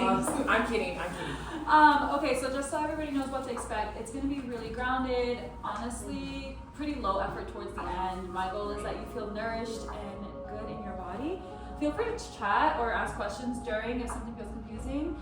I'm kidding. Okay, so just so everybody knows what to expect, it's going to be really grounded, honestly, pretty low effort towards the end. My goal is that you feel nourished and good in your body. Feel free to chat or ask questions during if something feels confusing.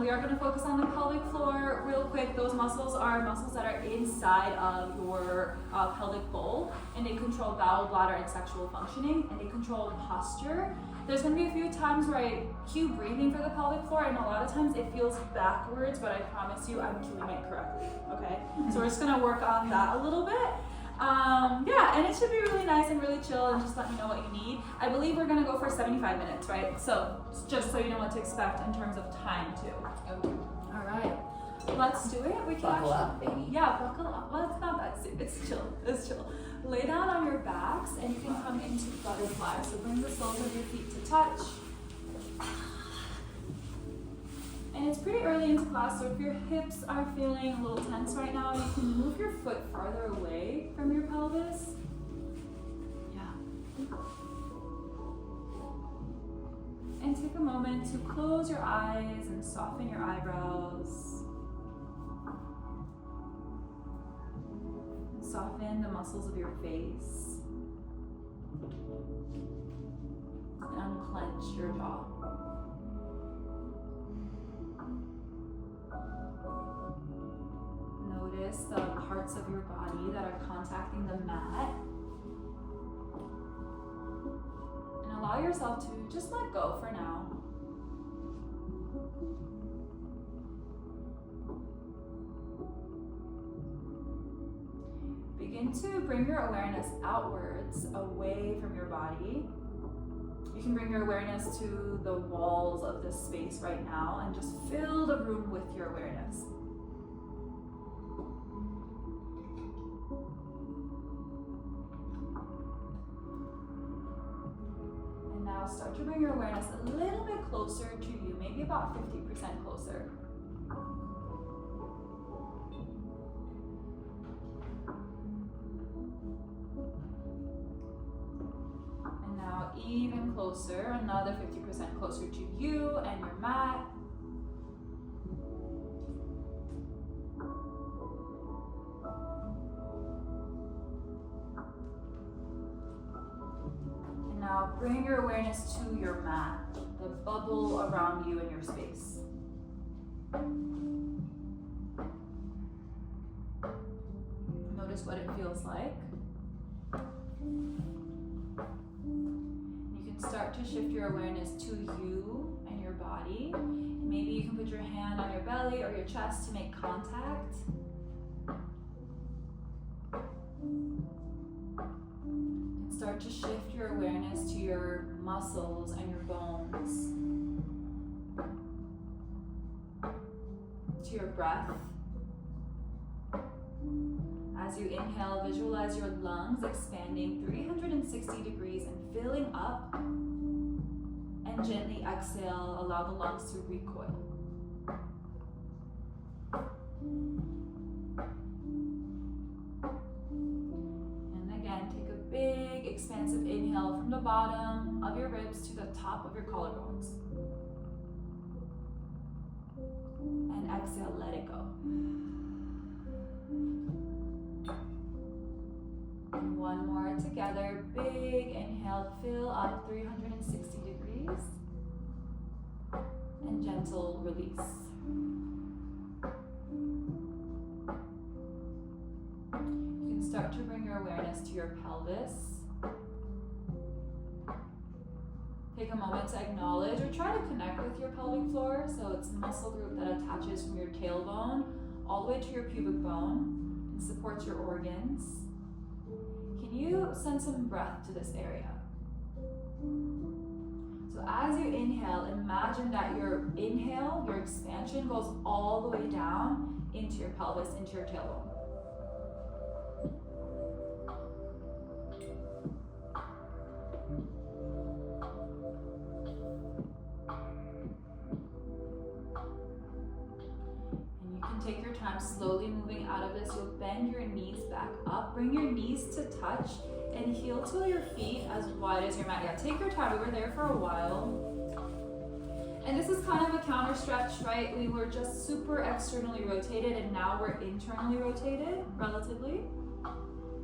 We are going to focus on the pelvic floor real quick. Those muscles are muscles that are inside of your pelvic bowl, and they control bowel, bladder, and sexual functioning, and they control posture. There's going to be a few times where I cue breathing for the pelvic floor, and a lot of times it feels backwards, but I promise you I'm cueing it correctly, okay? So we're just going to work on that a little bit. Yeah, and it should be really nice and really chill, and just let me know what you need. I believe we're gonna go for 75 minutes, right? So just so you know what to expect in terms of time too. Okay. All right, let's do it. We can Buckle up, baby. Yeah, buckle up. Well, it's not that soon. It's chill. It's chill. Lay down on your backs, and you can come into butterfly. So bring the soles of your feet to touch. And it's pretty early into class, so if your hips are feeling a little tense right now, you can move your foot farther away from your pelvis. Yeah. And take a moment to close your eyes and soften your eyebrows. And soften the muscles of your face. And unclench your jaw. Notice the parts of your body that are contacting the mat. And allow yourself to just let go for now. Begin to bring your awareness outwards, away from your body. You can bring your awareness to the walls of this space right now and just fill the room with your awareness. Now start to bring your awareness a little bit closer to you, maybe about 50% closer. And now even closer, another 50% closer to you and your mat. Now bring your awareness to your mat, the bubble around you in your space. Notice what it feels like. You can start to shift your awareness to you and your body. Maybe you can put your hand on your belly or your chest to make contact. Start to shift your awareness to your muscles and your bones, to your breath. As you inhale, visualize your lungs expanding 360 degrees and filling up, and gently exhale, allow the lungs to recoil. Big, expansive inhale from the bottom of your ribs to the top of your collarbones. And exhale, let it go. And one more together. Big inhale, fill up 360 degrees. And gentle release. Start to bring your awareness to your pelvis. Take a moment to acknowledge or try to connect with your pelvic floor. So it's a muscle group that attaches from your tailbone all the way to your pubic bone and supports your organs. Can you send some breath to this area? So as you inhale, imagine that your inhale, your expansion goes all the way down into your pelvis, into your tailbone. Take your time slowly moving out of this. You'll bend your knees back up. Bring your knees to touch and heel till your feet as wide as your mat. Yeah, take your time. We were there for a while. And this is kind of a counter stretch, right? We were just super externally rotated and now we're internally rotated, relatively.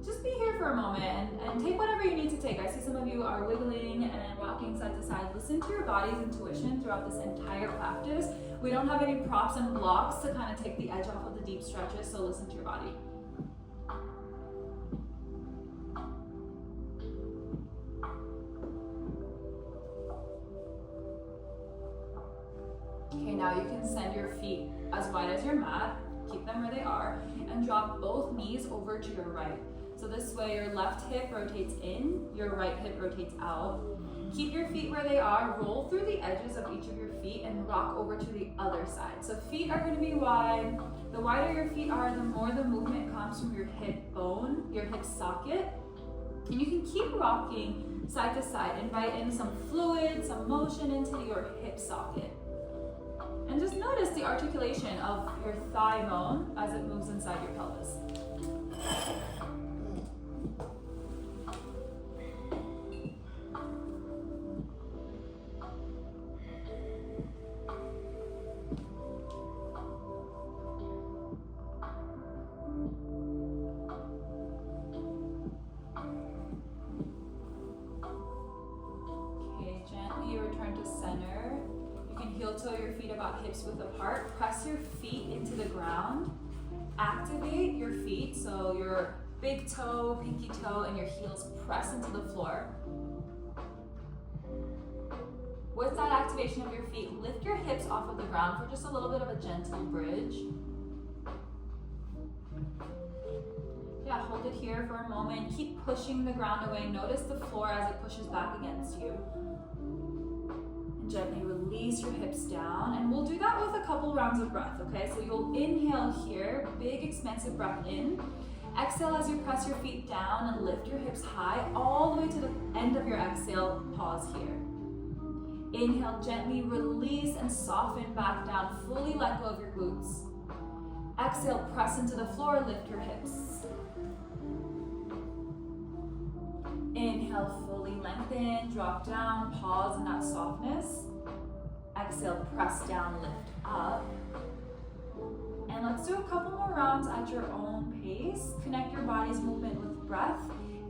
Just be here for a moment and take whatever you need to take. I see some of you are wiggling and rocking side to side. Listen to your body's intuition throughout this entire practice. We don't have any props and blocks to kind of take the edge off of the deep stretches, so listen to your body. Okay, now you can send your feet as wide as your mat, keep them where they are, and drop both knees over to your right. So this way your left hip rotates in, your right hip rotates out. Keep your feet where they are, roll through the edges of each of your feet and rock over to the other side. So feet are going to be wide. The wider your feet are, the more the movement comes from your hip bone, your hip socket. And you can keep rocking side to side. Invite in some fluid, some motion into your hip socket. And just notice the articulation of your thigh bone as it moves inside your pelvis. Okay, gently return to center. You can heel toe your feet about hips width apart. Press your feet into the ground. Activate your feet, so your big toe, pinky toe, and your heels press into the floor. With that activation of your feet, lift your hips off of the ground for just a little bit of a gentle bridge. Yeah, hold it here for a moment. Keep pushing the ground away. Notice the floor as it pushes back against you. And gently release your hips down. And we'll do that with a couple rounds of breath, okay? So you'll inhale here, big expansive breath in. Exhale as you press your feet down and lift your hips high all the way to the end of your exhale. Pause here. Inhale, gently release and soften back down. Fully let go of your glutes. Exhale, press into the floor, lift your hips. Inhale, fully lengthen, drop down, pause in that softness. Exhale, press down, lift up. And let's do a couple more rounds at your own pace. Connect your body's movement with breath.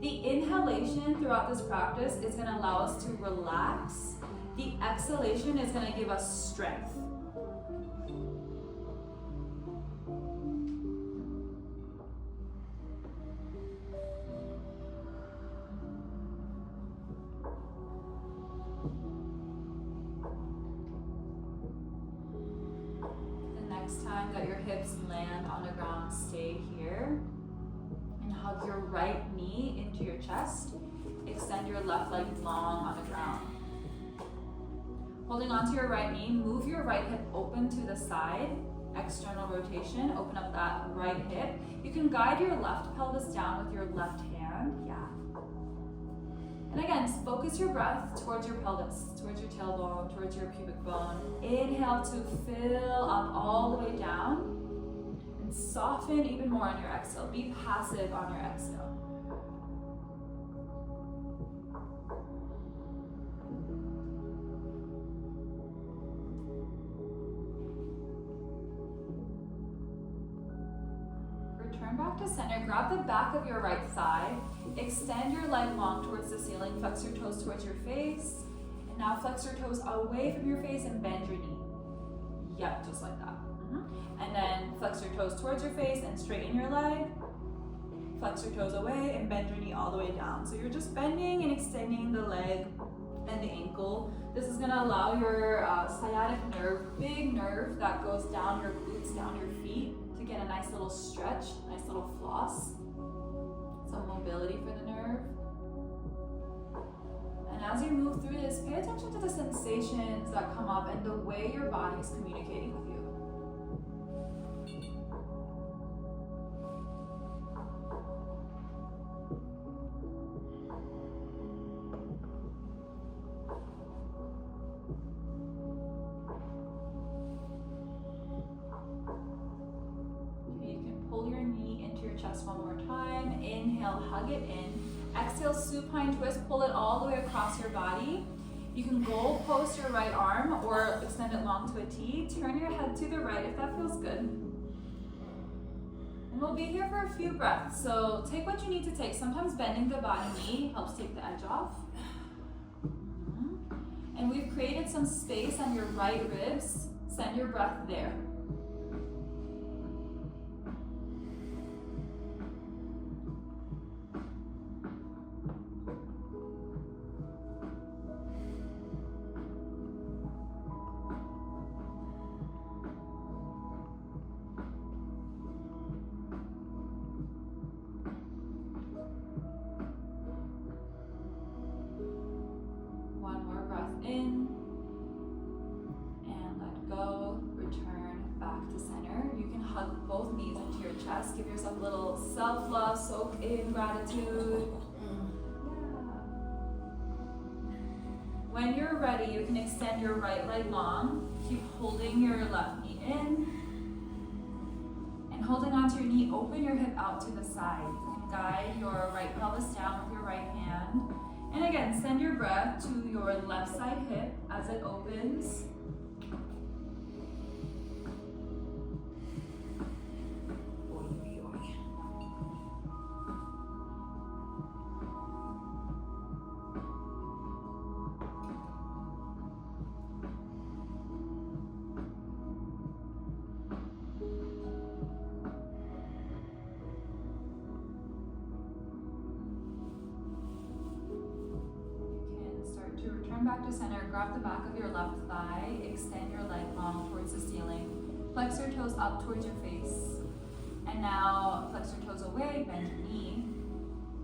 The inhalation throughout this practice is going to allow us to relax. The exhalation is going to give us strength. Next time that your hips land on the ground, stay here and hug your right knee into your chest. Extend your left leg long on the ground. Holding onto your right knee, move your right hip open to the side, external rotation, open up that right hip. You can guide your left pelvis down with your left hand, yeah. And again, focus your breath towards your pelvis, towards your tailbone, towards your pubic bone. Inhale to fill up all the way down and soften even more on your exhale. Be passive on your exhale. Return back to center. Grab the back of your right thigh. Extend your leg long towards the ceiling. Flex your toes towards your face. And now flex your toes away from your face and bend your knee. Yep, just like that. And then flex your toes towards your face and straighten your leg. Flex your toes away and bend your knee all the way down. So you're just bending and extending the leg and the ankle. This is gonna allow your sciatic nerve, big nerve that goes down your glutes, down your feet, to get a nice little stretch, nice little floss. Some mobility for the nerve. And as you move through this, pay attention to the sensations that come up and the way your body is communicating with you. Chest one more time. Inhale, hug it in. Exhale, supine twist. Pull it all the way across your body. You can goal post your right arm or extend it long to a T. Turn your head to the right if that feels good. And we'll be here for a few breaths, so take what you need to take. Sometimes bending the bottom knee helps take the edge off. And we've created some space on your right ribs. Send your breath there. In and let go, return back to center. You can hug both knees into your chest, give yourself a little self-love, soak in gratitude. When you're ready, you can extend your right leg long, keep holding your left knee in, and holding onto your knee, open your hip out to the side. You can guide your right pelvis down with your right hand. And again, send your breath to your left side hip as it opens. Back to center, grab the back of your left thigh, extend your leg long towards the ceiling, flex your toes up towards your face, and now flex your toes away, bend your knee.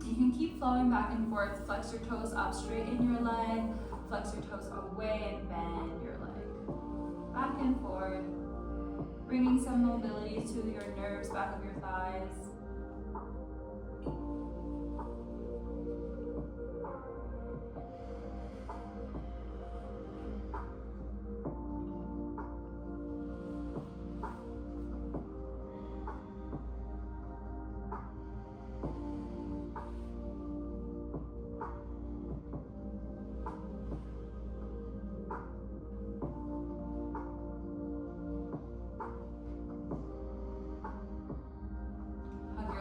You can keep flowing back and forth, flex your toes up, straighten your leg, flex your toes away and bend your leg. Back and forth, bringing some mobility to your nerves, back of your thighs.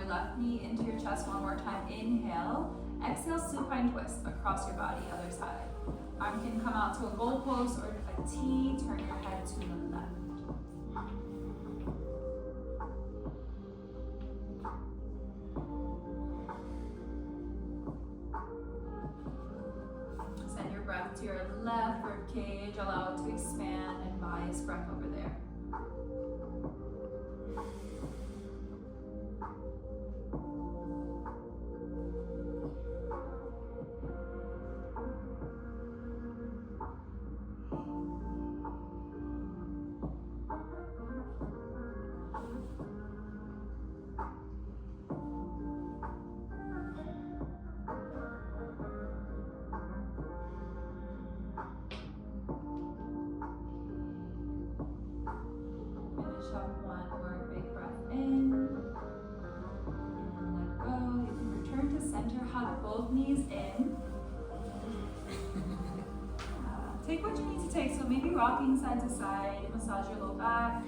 Left knee into your chest one more time. Inhale. Exhale, supine twist across your body, other side. Arm can come out to a goal post or a T. Turn your head to the left. Send your breath to your left rib cage. Allow it to expand and bias breath over there. Both knees in. Take what you need to take. So maybe rocking side to side, massage your low back.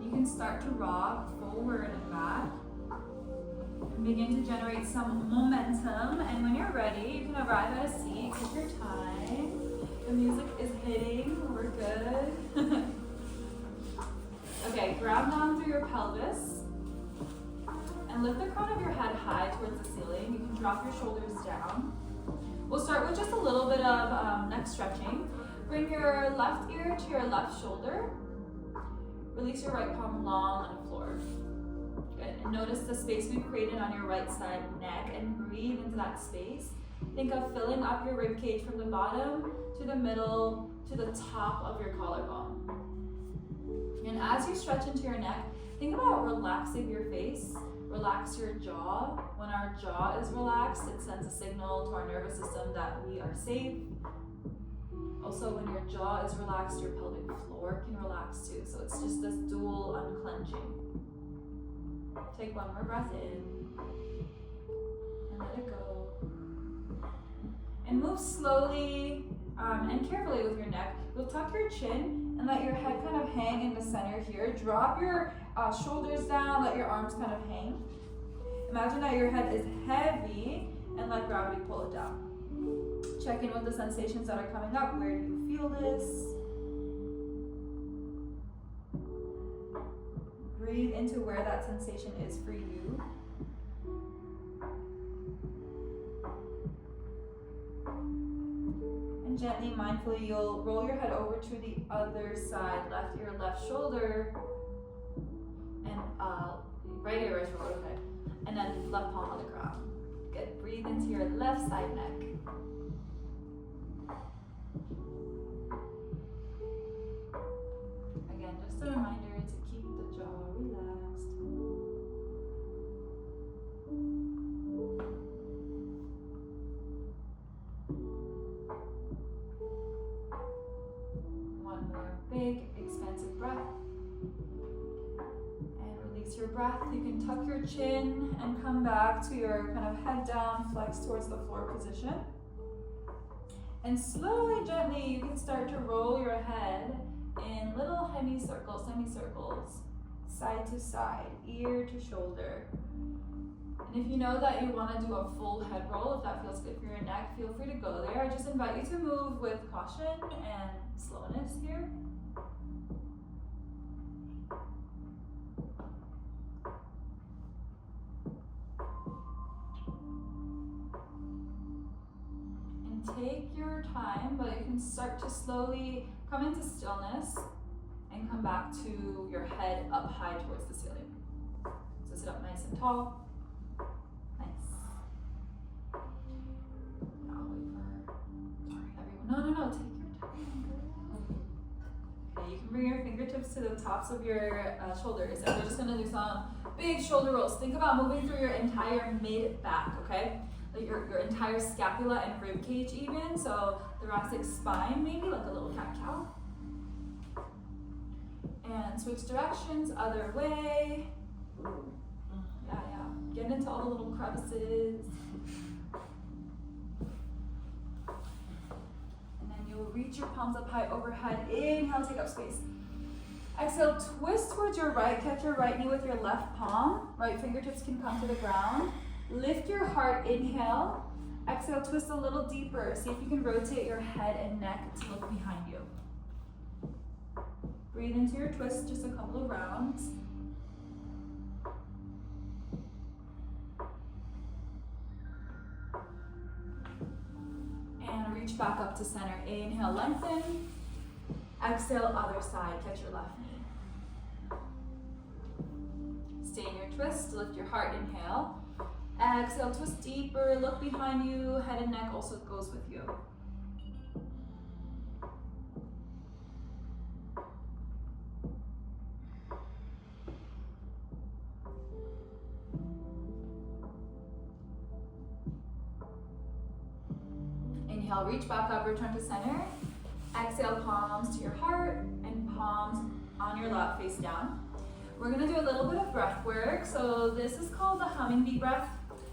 You can start to rock forward and back. And begin to generate some momentum. And when you're ready, you can arrive at a seat. Take your time. The music is hitting, we're good. Okay, grab down through your pelvis and lift the crown of your head high towards the ceiling. You can drop your shoulders down. We'll start with just a little bit of neck stretching. Bring your left ear to your left shoulder. Release your right palm long on the floor. Good, and notice the space we've created on your right side neck and breathe into that space. Think of filling up your rib cage from the bottom to the middle to the top of your collarbone. And as you stretch into your neck, think about relaxing your face. Relax your jaw. When our jaw is relaxed, it sends a signal to our nervous system that we are safe. Also, when your jaw is relaxed, your pelvic floor can relax too. So it's just this dual unclenching. Take one more breath in and let it go. And move slowly and carefully with your neck. You'll tuck your chin and let your head kind of hang in the center here. Drop your shoulders down, let your arms kind of hang. Imagine that your head is heavy and let gravity pull it down. Check in with the sensations that are coming up. Where do you feel this? Breathe into where that sensation is for you. And gently, mindfully, you'll roll your head over to the other side. Left ear, left shoulder, and right ear, right shoulder, okay. And then left palm on the ground. Good. Breathe into your left side neck. Again, just a reminder to keep the jaw relaxed. One more big, expansive breath. Your breath, you can tuck your chin and come back to your kind of head down, flex towards the floor position. And slowly, gently, you can start to roll your head in little semicircles, side to side, ear to shoulder. And if you know that you want to do a full head roll, if that feels good for your neck, feel free to go there. I just invite you to move with caution and slowness here. Take your time, but you can start to slowly come into stillness and come back to your head up high towards the ceiling. So sit up nice and tall. Nice. Now wait for, sorry everyone. No, take your time. Okay, you can bring your fingertips to the tops of your shoulders, and we're just gonna do some big shoulder rolls. Think about moving through your entire mid back, okay? Your entire scapula and rib cage even, so thoracic spine maybe, like a little cat-cow. And switch directions, other way. Yeah. Get into all the little crevices. And then you'll reach your palms up high overhead. Inhale, take up space. Exhale, twist towards your right, catch your right knee with your left palm. Right fingertips can come to the ground. Lift your heart, inhale. Exhale, twist a little deeper. See if you can rotate your head and neck to look behind you. Breathe into your twist, just a couple of rounds. And reach back up to center. Inhale, lengthen. Exhale, other side, catch your left knee. Stay in your twist, lift your heart, inhale. Exhale, twist deeper, look behind you, head and neck also goes with you. Inhale, reach back up, return to center. Exhale, palms to your heart and palms on your lap, face down. We're gonna do a little bit of breath work. So this is called the humming beat breath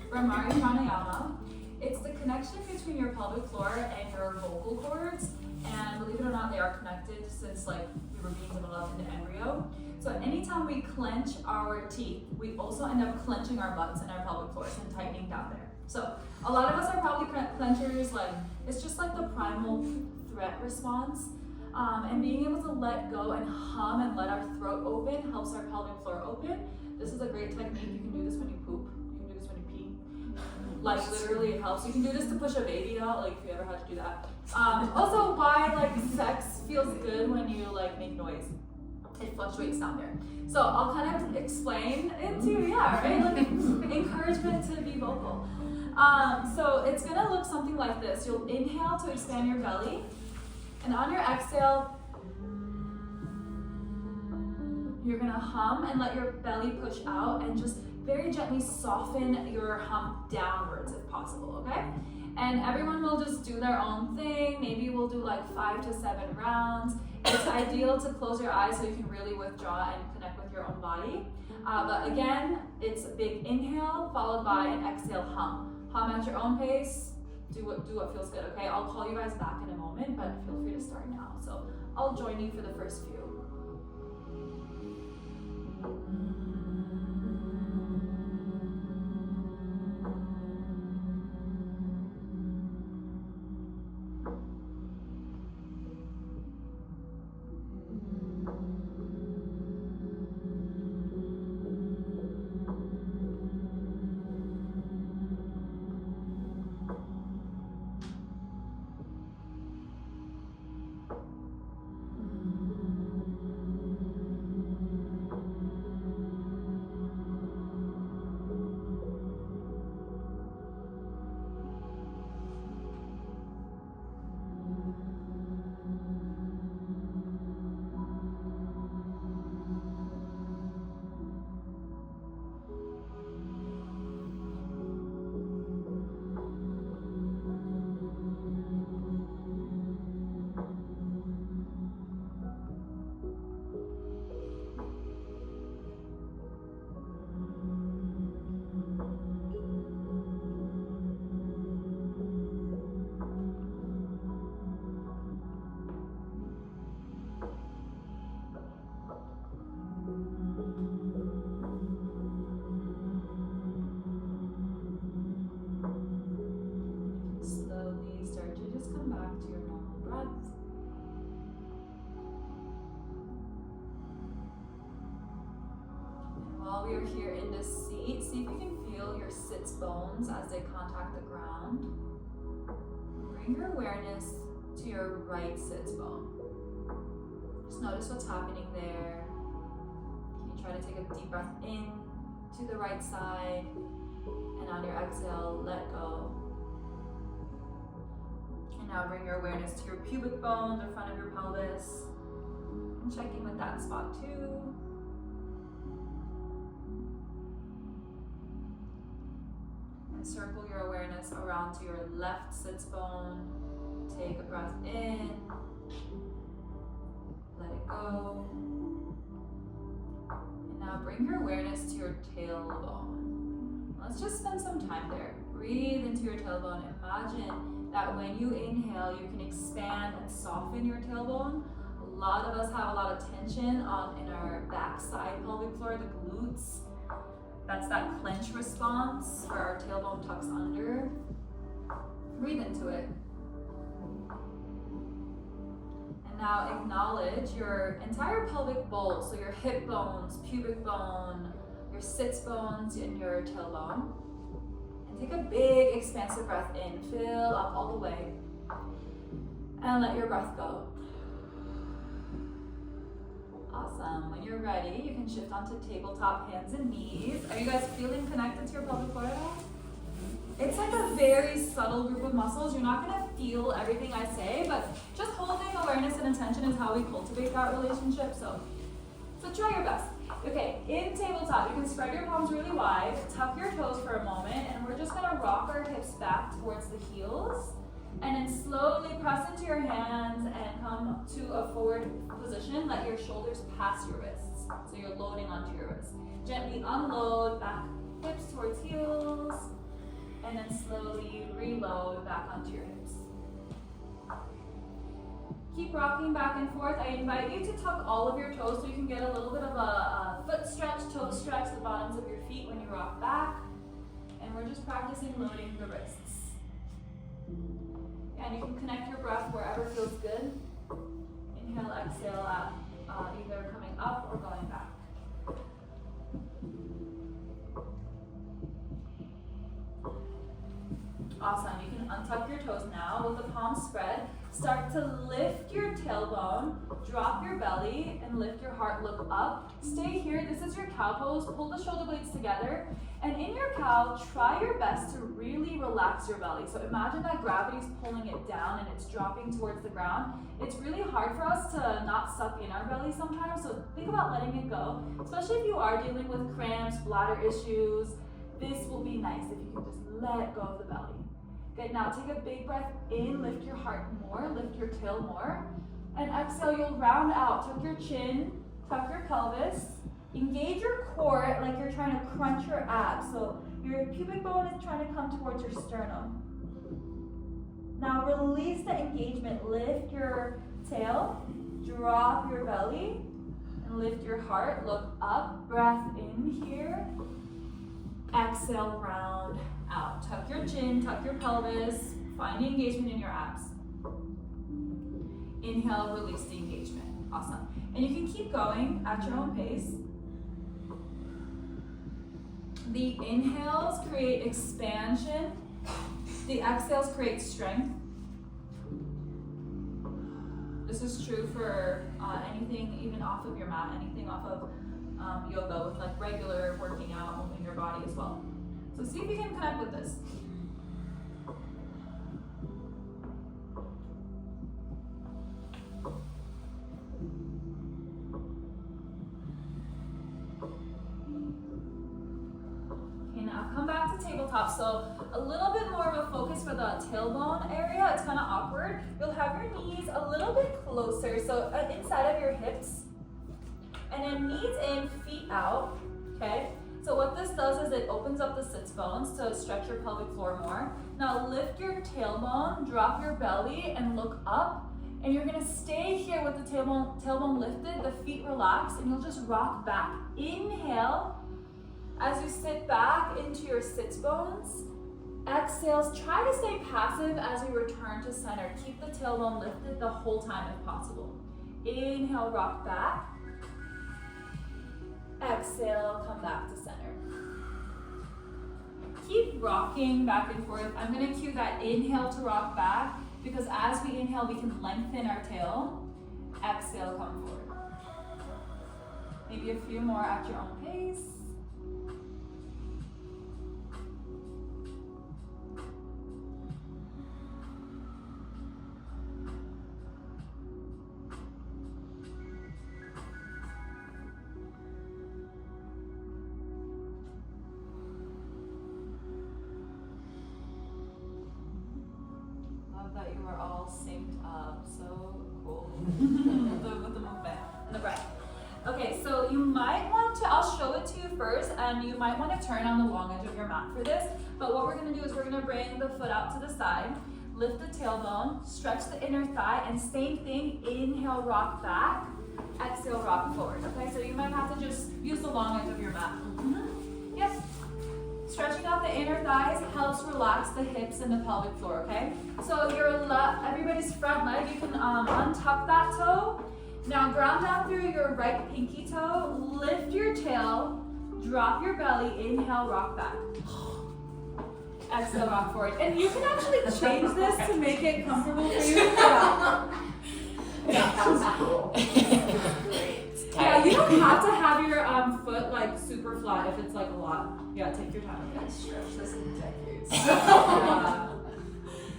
from Mari Pranayama. It's the connection between your pelvic floor and your vocal cords. And believe it or not, they are connected since like we were being developed in the embryo. So anytime we clench our teeth, we also end up clenching our butts and our pelvic floors and tightening down there. So a lot of us are probably clenchers, like it's just like the primal threat response. And being able to let go and hum and let our throat open helps our pelvic floor open. This is a great technique. You can do this when you poop. You can do this when you pee. Like literally it helps. You can do this to push a baby out, like if you ever had to do that. Also why like sex feels good when you like make noise. It fluctuates down there. So I'll kind of explain it to you, like encouragement to be vocal. So it's gonna look something like this. You'll inhale to expand your belly. And on your exhale, you're gonna hum and let your belly push out and just very gently soften your hum downwards if possible, okay? And everyone will just do their own thing. Maybe we'll do like 5 to 7 rounds. It's ideal to close your eyes so you can really withdraw and connect with your own body. But again, it's a big inhale followed by an exhale hum. Hum at your own pace. Do what feels good, okay? I'll call you guys back in a moment, but feel free to start now. So I'll join you for the first few. While we are here in this seat, see if you can feel your sits bones as they contact the ground. Bring your awareness to your right sits bone. Just notice what's happening there. Can you try to take a deep breath in to the right side, and on your exhale, let go. And now bring your awareness to your pubic bone, the front of your pelvis, and check in with that spot too. Circle your awareness around to your left sits bone. Take a breath in. Let it go. And now bring your awareness to your tailbone. Let's just spend some time there. Breathe into your tailbone. Imagine that when you inhale, you can expand and soften your tailbone. A lot of us have a lot of tension in our backside pelvic floor, the glutes. That's that clench response where our tailbone tucks under. Breathe into it. And now acknowledge your entire pelvic bowl, so your hip bones, pubic bone, your sits bones, and your tailbone. And take a big expansive breath in. Fill up all the way. And let your breath go. Awesome. When you're ready, you can shift onto tabletop, hands and knees. Are you guys feeling connected to your pelvic floor at all? It's like a very subtle group of muscles. You're not going to feel everything I say, but just holding awareness and intention is how we cultivate that relationship. So try your best. Okay, in tabletop, you can spread your palms really wide, tuck your toes for a moment, and we're just going to rock our hips back towards the heels. And then slowly press into your hands and come to a forward position. Let your shoulders pass your wrists. So you're loading onto your wrists. Gently unload, back hips towards heels. And then slowly reload back onto your hips. Keep rocking back and forth. I invite you to tuck all of your toes so you can get a little bit of a foot stretch, toe stretch, the bottoms of your feet when you rock back. And we're just practicing loading the wrists. And you can connect your breath wherever feels good. Inhale, exhale, either coming up or going back. Awesome. You can untuck your toes now with the palms spread. Start to lift your tailbone, drop your belly, and lift your heart, look up. Stay here. This is your cow pose. Pull the shoulder blades together. And in your cow, try your best to really relax your belly. So imagine that gravity's pulling it down and it's dropping towards the ground. It's really hard for us to not suck in our belly sometimes, so think about letting it go. Especially if you are dealing with cramps, bladder issues, this will be nice if you can just let go of the belly. Good, now take a big breath in, lift your heart more, lift your tail more. And exhale, you'll round out, tuck your chin, tuck your pelvis. Engage your core like you're trying to crunch your abs. So your pubic bone is trying to come towards your sternum. Now release the engagement, lift your tail, drop your belly, and lift your heart, look up, breath in here. Exhale, round out. Tuck your chin, tuck your pelvis, find the engagement in your abs. Inhale, release the engagement. Awesome. And you can keep going at your own pace. The inhales create expansion. The exhales create strength. This is true for anything even off of your mat, anything off of yoga with like regular working out, moving your body as well. So see if you can connect with this. Come back to tabletop. So a little bit more of a focus for the tailbone area. It's kind of awkward. You'll have your knees a little bit closer, so inside of your hips. And then knees in, feet out, okay? So what this does is it opens up the sits bones to stretch your pelvic floor more. Now lift your tailbone, drop your belly, and look up. And you're gonna stay here with the tailbone lifted, the feet relaxed, and you'll just rock back. Inhale. As you sit back into your sits bones, exhales, try to stay passive as we return to center. Keep the tailbone lifted the whole time if possible. Inhale, rock back. Exhale, come back to center. Keep rocking back and forth. I'm gonna cue that inhale to rock back because as we inhale, we can lengthen our tail. Exhale, come forward. Maybe a few more at your own pace. That you are all synced up, so cool with the movement and the breath. Okay, so you might want to, I'll show it to you first, and you might want to turn on the long edge of your mat for this, but what we're going to do is we're going to bring the foot out to the side, lift the tailbone, stretch the inner thigh, and same thing, inhale, rock back, exhale, rock forward. Okay, so you might have to just use the long edge of your mat. Yes. Stretching out the inner thighs helps relax the hips and the pelvic floor, okay? So everybody's front leg, you can untuck that toe. Now ground down through your right pinky toe, lift your tail, drop your belly, inhale, rock back. Exhale, rock forward. And you can actually change this to make it comfortable for you. Yeah, that was cool. Great. Yeah, you don't have to have your foot like super flat if it's like a lot. Yeah, take your time. I've stretched this in decades.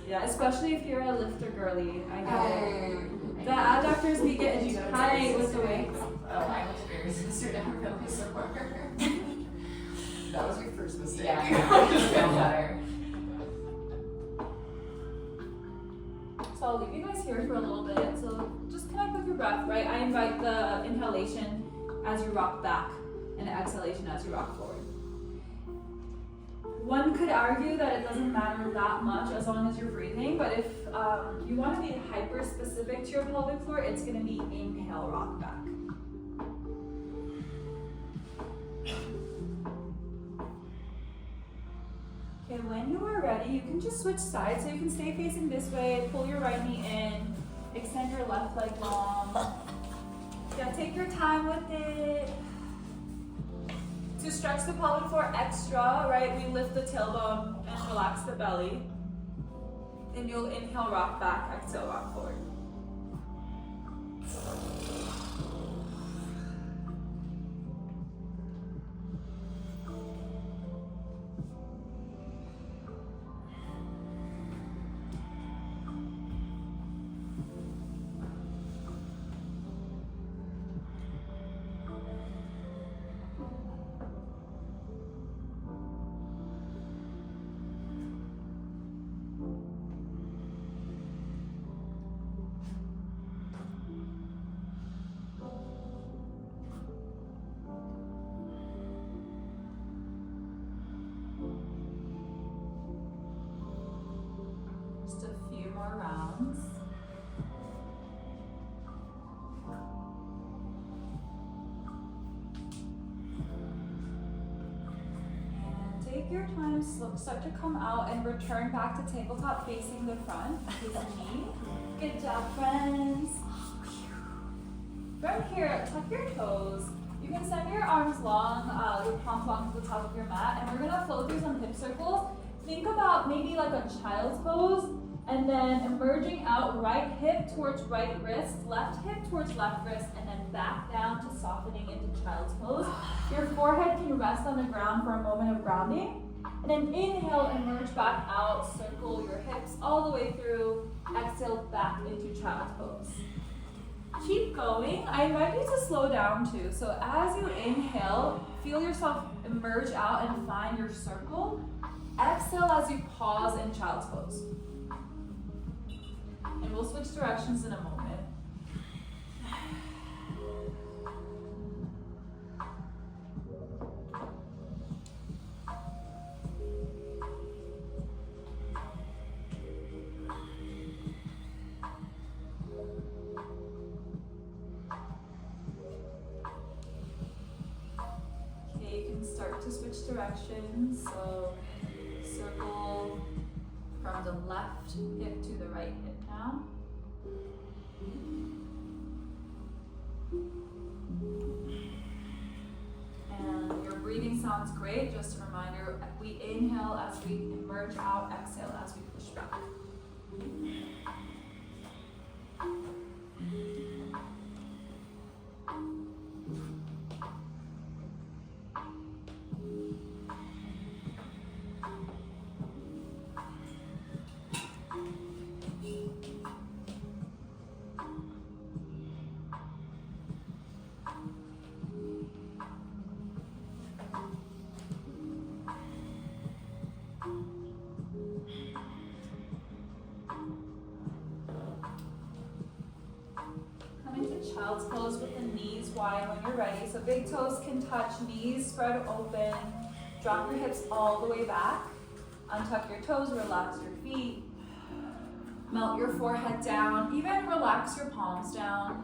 Yeah, especially if you're a lifter girly. I get it. The adductors be getting tight with the weights. Oh, I'm experienced it now really sore. That was your first mistake. Yeah, I feel better. So I'll leave you guys here for a little bit. So just connect with your breath, right? I invite the inhalation as you rock back and the exhalation as you rock forward. One could argue that it doesn't matter that much as long as you're breathing, but if you want to be hyper specific to your pelvic floor, it's going to be inhale, rock back. Okay, when you are ready, you can just switch sides. So you can stay facing this way, pull your right knee in, extend your left leg long. Yeah, take your time with it. To stretch the pelvic floor extra, right, we lift the tailbone and relax the belly. And you'll inhale, rock back, exhale, rock forward. more rounds. And take your time, start to come out and return back to tabletop facing the front, facing me. Good job, friends. From here, tuck your toes. You can send your arms long, your palms long to the top of your mat, and we're gonna flow through some hip circles. Think about maybe like a child's pose, and then emerging out, right hip towards right wrist, left hip towards left wrist, and then back down to softening into child's pose. Your forehead can rest on the ground for a moment of grounding. And then inhale, emerge back out, circle your hips all the way through, exhale back into child's pose. Keep going. I invite you to slow down too. So as you inhale, feel yourself emerge out and find your circle. Exhale as you pause in child's pose. And we'll switch directions in a moment. Start to switch directions. So circle from the left hip to the right hip now. And your breathing sounds great. Just a reminder, we inhale as we emerge out, exhale as we push back. Child's pose with the knees wide when you're ready. So big toes can touch, knees spread open. Drop your hips all the way back. Untuck your toes, relax your feet. Melt your forehead down. Even relax your palms down.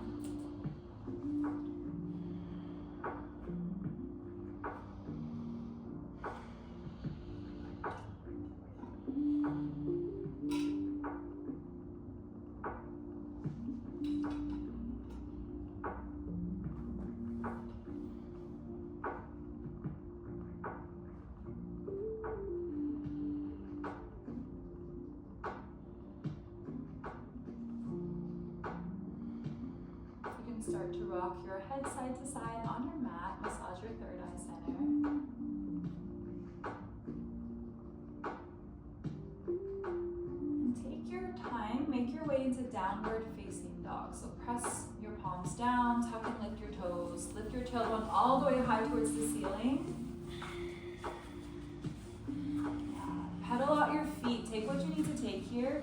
Start to rock your head side to side on your mat. Massage your third eye center. And take your time, make your way into downward facing dog. So press your palms down, tuck and lift your toes. Lift your tailbone all the way high towards the ceiling. Pedal out your feet. Take what you need to take here.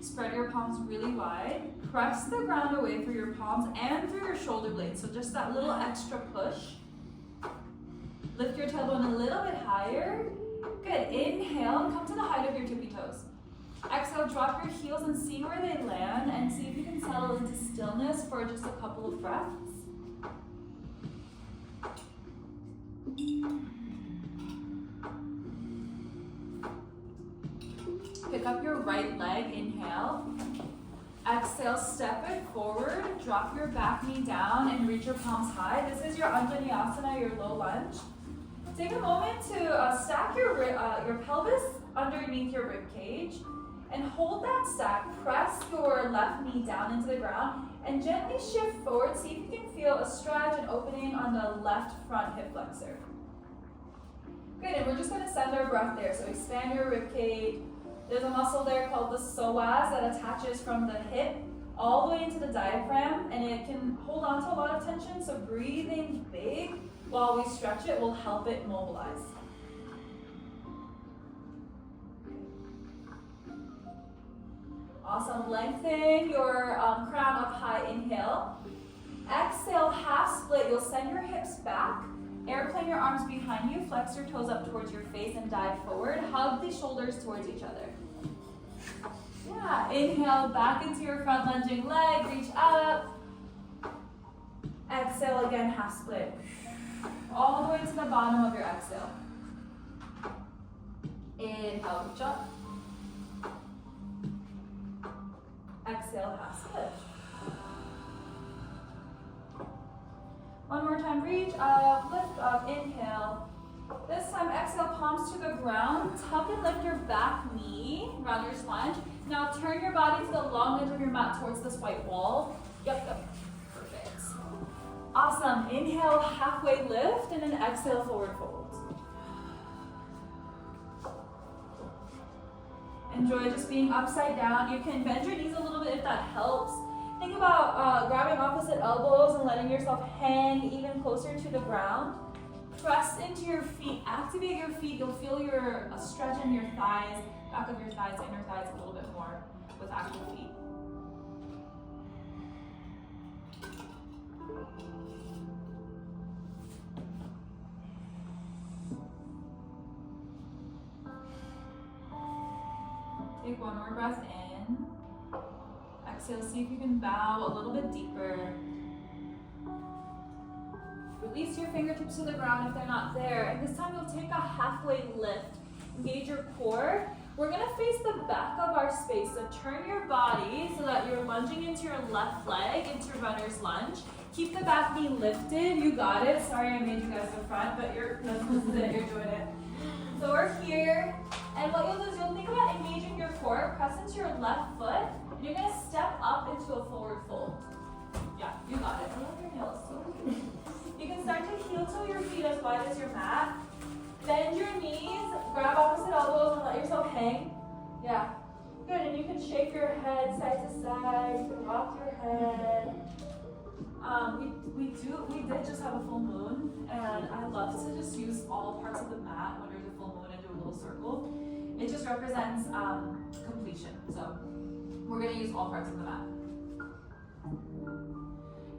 Spread your palms really wide. Press the ground away through your palms and through your shoulder blades. So just that little extra push. Lift your tailbone a little bit higher. Good. Inhale and come to the height of your tippy toes. Exhale, drop your heels and see where they land and see if you can settle into stillness for just a couple of breaths. Pick up your right leg, inhale. Exhale, step it forward, drop your back knee down and reach your palms high. This is your Anjaneyasana, your low lunge. Take a moment to stack your pelvis underneath your rib cage and hold that stack. Press your left knee down into the ground and gently shift forward. See if you can feel a stretch and opening on the left front hip flexor. Good, and we're just going to send our breath there. So expand your rib cage. There's a muscle there called the psoas that attaches from the hip all the way into the diaphragm, and it can hold on to a lot of tension, so breathing big while we stretch it will help it mobilize. Awesome. Lengthen your crown up high, inhale. Exhale, half split. You'll send your hips back Airplane your arms behind you, flex your toes up towards your face and dive forward. Hug the shoulders towards each other. Yeah, inhale back into your front lunging leg, reach up. Exhale again, half split. All the way to the bottom of your exhale. Inhale, reach up. Exhale, half split. One more time, reach up, lift up, inhale. This time, exhale, palms to the ground. Tuck and lift your back knee, runner's lunge. Now turn your body to the long edge of your mat towards this white wall. Yep. Perfect. Awesome. Inhale, halfway lift, and then exhale, forward fold. Enjoy just being upside down. You can bend your knees a little bit if that helps. Think about grabbing opposite elbows and letting yourself hang even closer to the ground. Press into your feet, activate your feet. You'll feel your stretch in your thighs, back of your thighs, inner thighs a little bit more with active feet. Take one more breath in. Exhale, see if you can bow a little bit deeper. Release your fingertips to the ground if they're not there. And this time you'll take a halfway lift. Engage your core. We're gonna face the back of our space. So turn your body so that you're lunging into your left leg, into runner's lunge. Keep the back knee lifted. You got it. Sorry I made you guys go front, but this is it, you're doing it. So we're here. And what you'll do is you'll think about engaging your core, press into your left foot, and you're gonna step up into a forward fold. Yeah, you got it. I love your nails too. You can start to heel toe your feet as wide as your mat. Bend your knees, grab opposite elbows and let yourself hang. Yeah, good. And you can shake your head side to side. You can rock your head. We did just have a full moon, and I love to just use all parts of the mat when there's a full moon and do a little circle. It just represents completion. So we're gonna use all parts of the mat.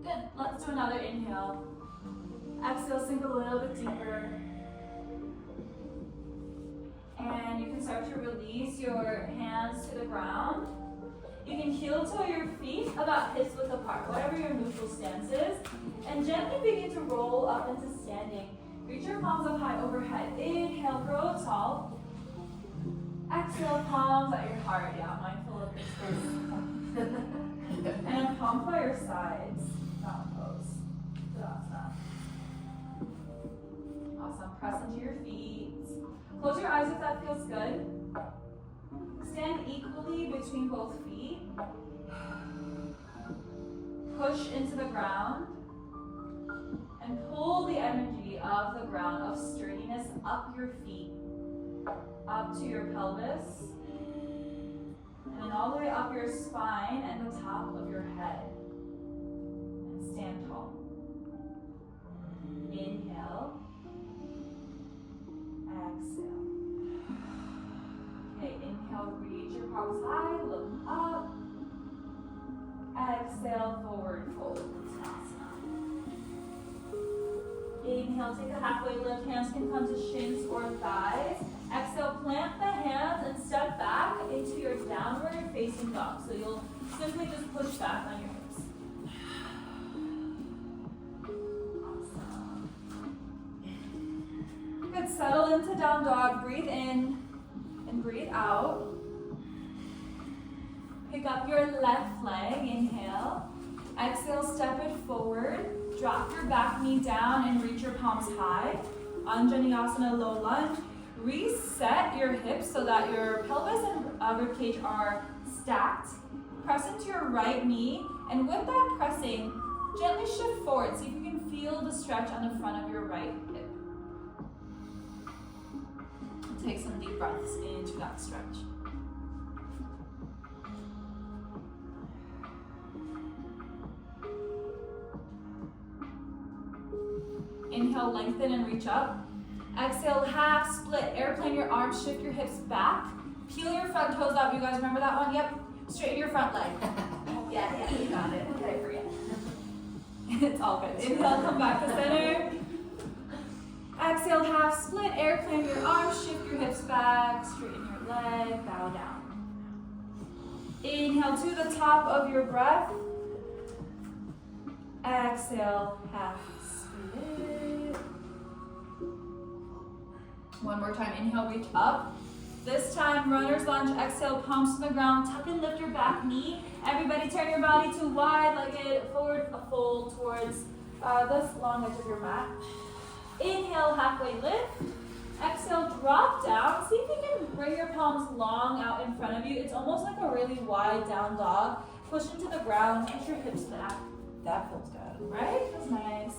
Good. Let's do another inhale. Exhale, sink a little bit deeper. And you can start to release your hands to the ground. You can heel toe your feet about hips width apart, whatever your neutral stance is. And gently begin to roll up into standing. Reach your palms up high overhead. Inhale, grow tall. Exhale, palms at your heart. Yeah, mindful of your space. And palms by your sides. Down pose. Tadasana. Awesome. Press into your feet. Close your eyes if that feels good. Stand equally between both feet. Push into the ground. And pull the energy of the ground, of sturdiness, up your feet. Up to your pelvis. And then all the way up your spine and the top of your head. And stand tall. Inhale. Exhale. Okay, inhale, reach your palms high, look up. Exhale, forward fold. Inhale, take a halfway lift. Hands can come to shins or thighs. Exhale, plant the hands and step back into your downward facing dog. So you'll simply just push back on your hips. Awesome. Good, settle into down dog. Breathe in and breathe out. Pick up your left leg, inhale. Exhale, step it forward. Drop your back knee down and reach your palms high. Anjaneyasana, low lunge. Reset your hips so that your pelvis and rib cage are stacked. Press into your right knee, and with that pressing, gently shift forward. See if you can feel the stretch on the front of your right hip. Take some deep breaths into that stretch. Inhale, lengthen and reach up. Exhale, half split. Airplane your arms, shift your hips back. Peel your front toes up. You guys remember that one? Yep. Straighten your front leg. Yeah, you got it. Okay, forget. It's all good. Inhale, come back to center. Exhale, half split, airplane your arms, shift your hips back, straighten your leg, bow down. Inhale to the top of your breath. Exhale, half split. One more time, inhale, reach up. This time, runner's lunge, exhale, palms to the ground, tuck and lift your back knee. Everybody turn your body to wide-legged, forward fold towards the long edge of your mat. Inhale, halfway lift. Exhale, drop down. See if you can bring your palms long out in front of you. It's almost like a really wide down dog. Push into the ground, push your hips back. That feels good, right? Feels nice.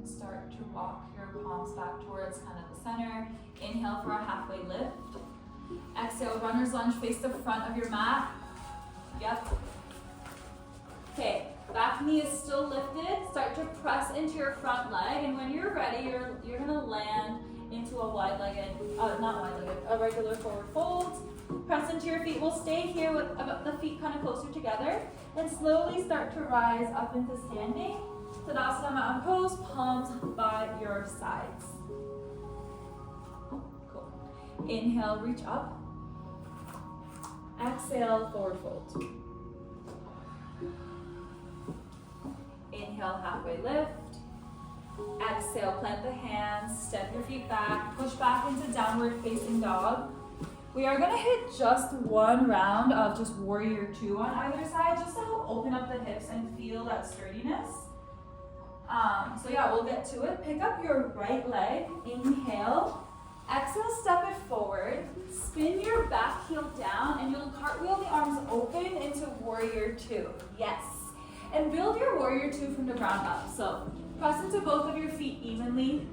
Start to walk your palms back towards kind of the center. Inhale for a halfway lift. Exhale, runner's lunge, face the front of your mat. Yep. Okay, back knee is still lifted. Start to press into your front leg, and when you're ready, you're gonna land into a a regular forward fold. Press into your feet. We'll stay here with the feet kind of closer together, and slowly start to rise up into standing. Tadasana Mountain Pose, palms by your sides. Cool. Inhale, reach up. Exhale, forward fold. Inhale, halfway lift. Exhale, plant the hands, step your feet back, push back into downward facing dog. We are gonna hit just one round of just warrior two on either side, just to help open up the hips and feel that sturdiness. So yeah, we'll get to it. Pick up your right leg, inhale, exhale, step it forward, spin your back heel down, and you'll cartwheel the arms open into warrior two. Yes. And build your warrior two from the ground up. So press into both of your feet evenly.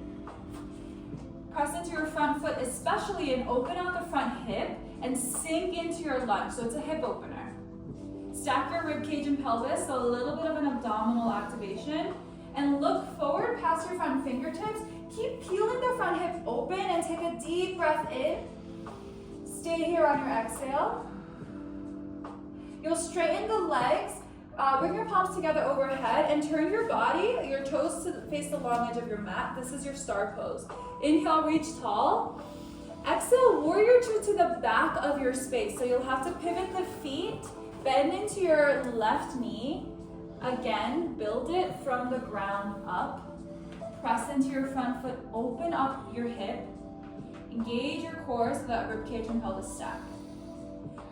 Press into your front foot especially, and open out the front hip and sink into your lunge. So it's a hip opener. Stack your rib cage and pelvis, so a little bit of an abdominal activation. And look forward past your front fingertips. Keep peeling the front hip open and take a deep breath in. Stay here on your exhale. You'll straighten the legs. Bring your palms together overhead and turn your body, your toes to face the long edge of your mat. This is your star pose. Inhale, reach tall. Exhale, warrior two to the back of your space. So you'll have to pivot the feet, bend into your left knee. Again, build it from the ground up. Press into your front foot, open up your hip. Engage your core so that ribcage and pelvis stack.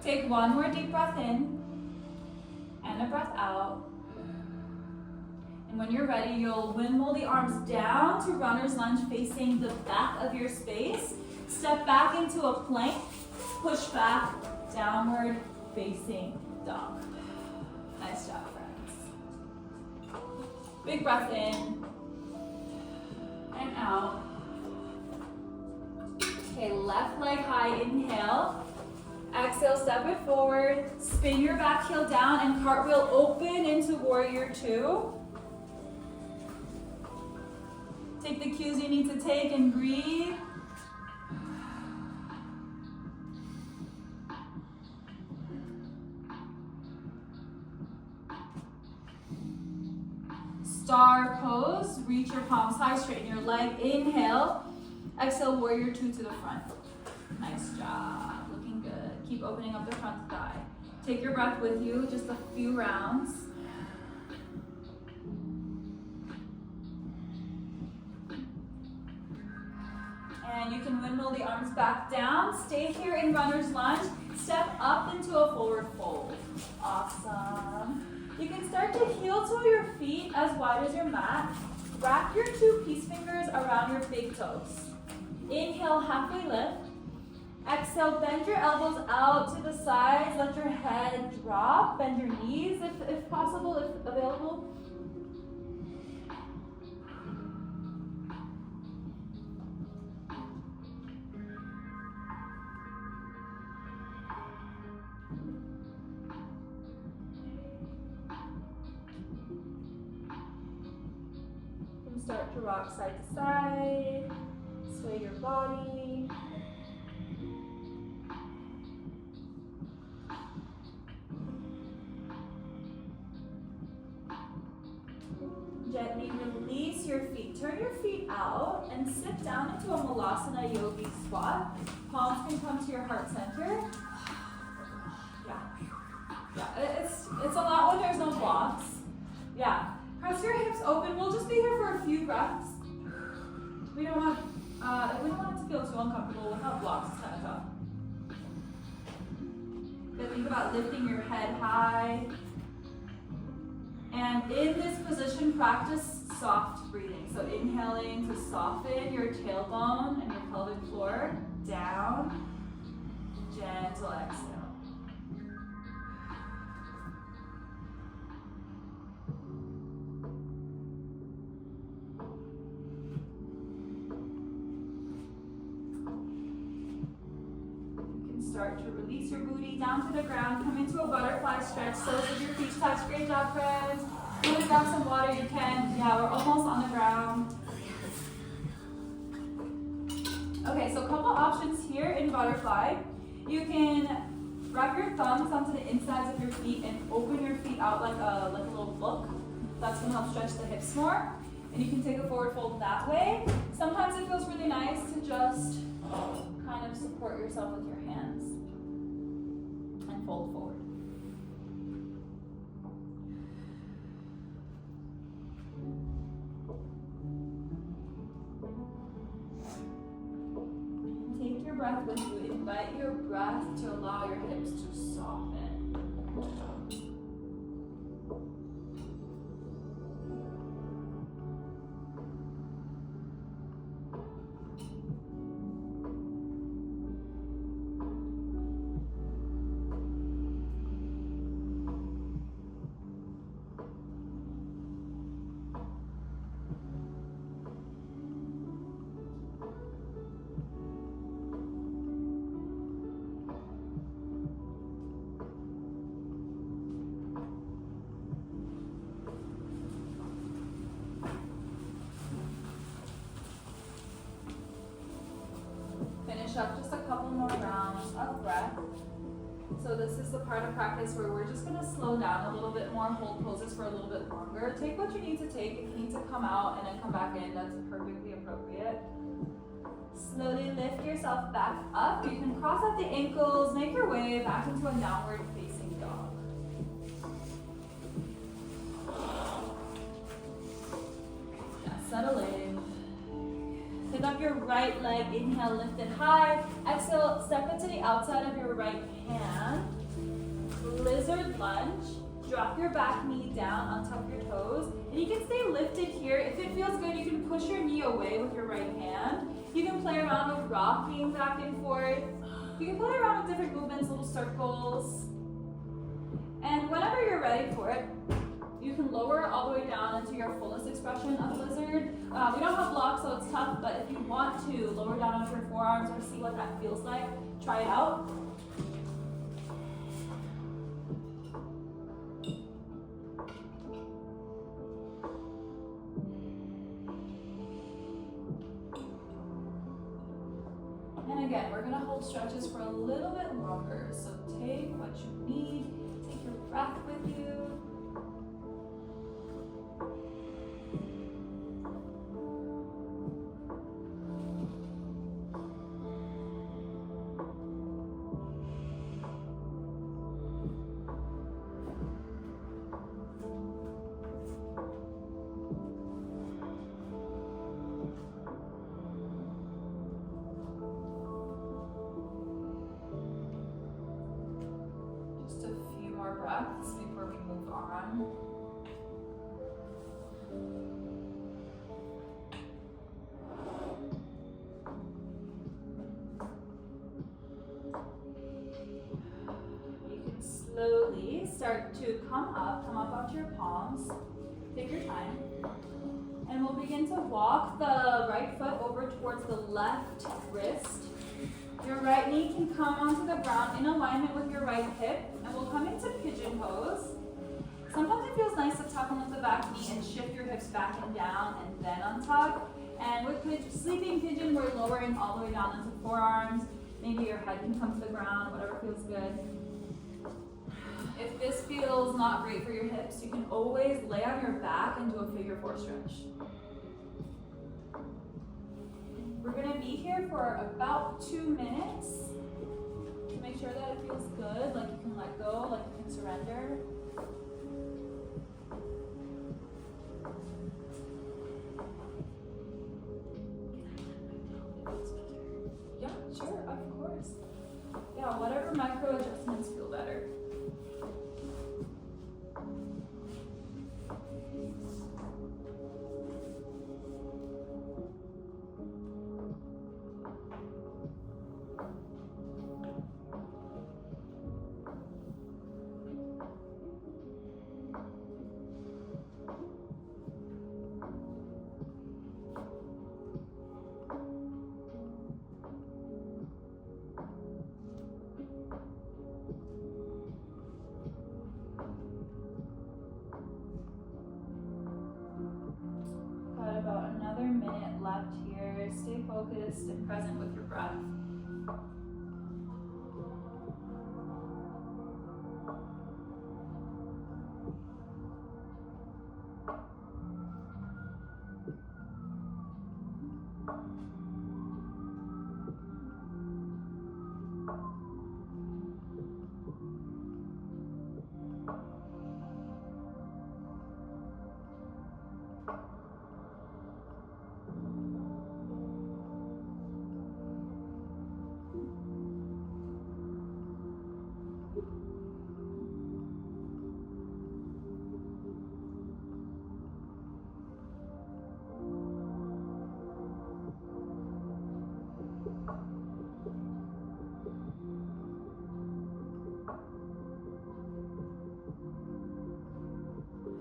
Take one more deep breath in and a breath out. And when you're ready, you'll windmill the arms down to runner's lunge facing the back of your space. Step back into a plank, push back, downward facing dog. Nice job, friends. Big breath in and out. Okay, left leg high, inhale. Exhale, step it forward. Spin your back heel down and cartwheel open into warrior two. Take the cues you need to take and breathe. Star pose. Reach your palms high, straighten your leg. Inhale. Exhale, warrior two to the front. Nice job. Looking good. Keep opening up the front thigh. Take your breath with you, just a few rounds. And you can windmill the arms back down. Stay here in runner's lunge. Step up into a forward fold. Awesome. You can start to heel toe your feet as wide as your mat. Wrap your two peace fingers around your big toes. Inhale, halfway lift. Exhale, bend your elbows out to the sides. Let your head drop. Bend your knees if possible, if available. start to rock side to side. Sway your body. Gently release your feet. Turn your feet out and sit down into a Malasana Yogi squat. Palms can come to your heart center. Yeah, it's a lot when there's no blocks. Yeah, press your hips open. We'll just be here for a few breaths. We don't want it to feel too uncomfortable without blocks. It's kind of tough. But think about lifting your head high. And in this position, practice soft breathing. So inhaling to soften your tailbone and your pelvic floor. Down. Gentle exhale. Start to release your booty down to the ground. Come into a butterfly stretch. Soles of your feet touch. Great job, friends. If you want to grab some water, you can. Yeah, we're almost on the ground. Okay, so a couple options here in butterfly. You can wrap your thumbs onto the insides of your feet and open your feet out like a little book. That's going to help stretch the hips more. And you can take a forward fold that way. Sometimes it feels really nice to just kind of support yourself with your hands and fold forward. Take your breath with you. Invite your breath to allow your hips to soften. Up just a couple more rounds of breath. So this is the part of practice where we're just going to slow down a little bit more, hold poses for a little bit longer. Take what you need to take. If you need to come out and then come back in, that's perfectly appropriate. Slowly lift yourself back up. You can cross out the ankles, make your way back into a downward facing dog. Yeah, settle in. Pick up your right leg, inhale, lift it high. Exhale, step it to the outside of your right hand. Lizard lunge. Drop your back knee down on top of your toes. And you can stay lifted here. If it feels good, you can push your knee away with your right hand. You can play around with rocking back and forth. You can play around with different movements, little circles. And whenever you're ready for it, you can lower all the way down into your fullest expression of lizard. We don't have blocks, so it's tough, but if you want to lower down onto your forearms or see what that feels like, try it out. And again, we're gonna hold stretches for a little bit longer, so take what you need, take your breath with you. Breaths before we move on. You can slowly start to come up onto your palms. Take your time. And we'll begin to walk the right foot over towards the left wrist. Your right knee can come onto the ground in alignment with your right hip, and we'll come into pigeon pose. Sometimes it feels nice to tuck in with the back knee and shift your hips back and down and then on top. And with sleeping pigeon, we're lowering all the way down into forearms. Maybe your head can come to the ground, whatever feels good. If this feels not great for your hips, you can always lay on your back and do a figure 4 stretch. We're gonna be here for about 2 minutes. Make sure that it feels good, like you can let go, like you can surrender. Yeah, sure, of course. Yeah, whatever micro adjustments feel better. About another minute left here. Stay focused and present with your breath.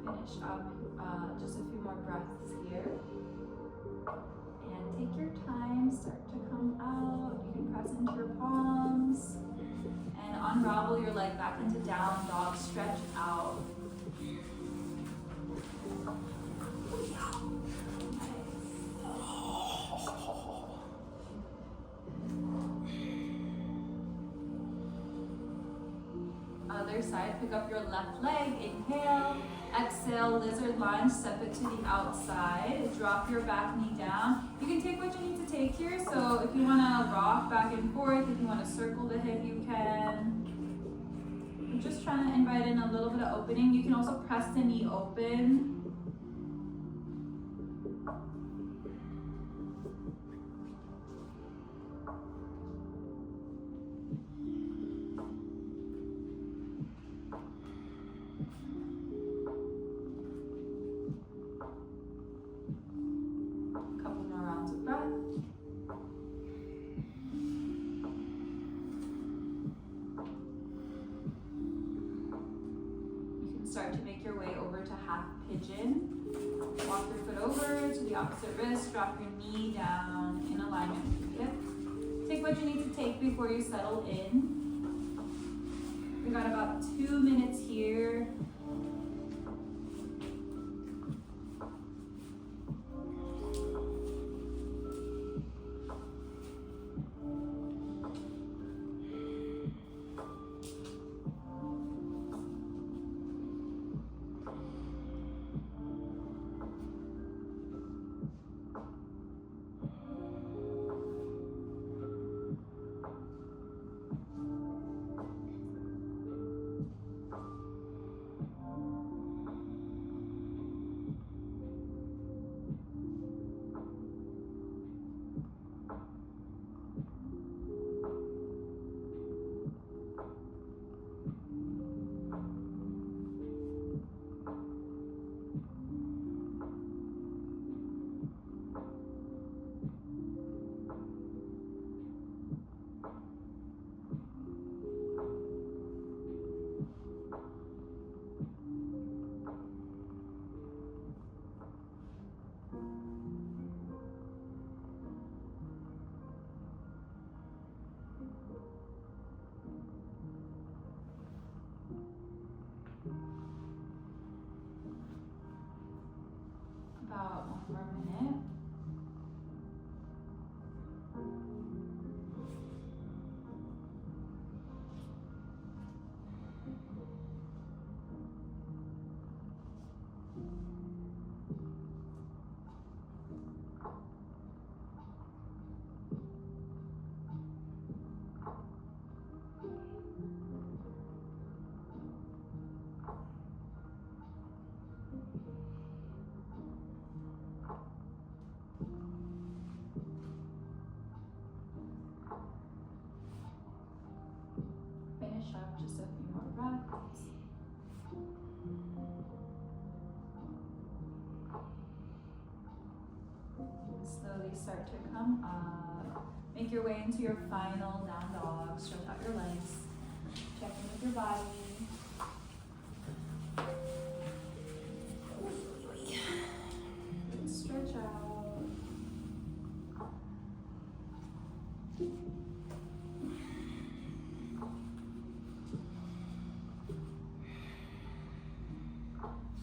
Finish up just a few more breaths here. And take your time, start to come out. You can press into your palms. And unravel your leg back into down dog, stretch out. Other side, pick up your left leg, inhale, exhale, lizard lunge, step it to the outside, drop your back knee down. You can take what you need to take here, so if you want to rock back and forth, if you want to circle the hip, you can. I'm just trying to invite in a little bit of opening. You can also press the knee open. Start to make your way over to half pigeon. Walk your foot over to the opposite wrist, drop your knee down in alignment with your hip. Take what you need to take before you settle in. We got about 2 minutes here. about 1 more minute. Finish up just a few more breaths. Slowly start to come up. Make your way into your final down dog. Stretch out your legs. Check in with your body. Stretch out.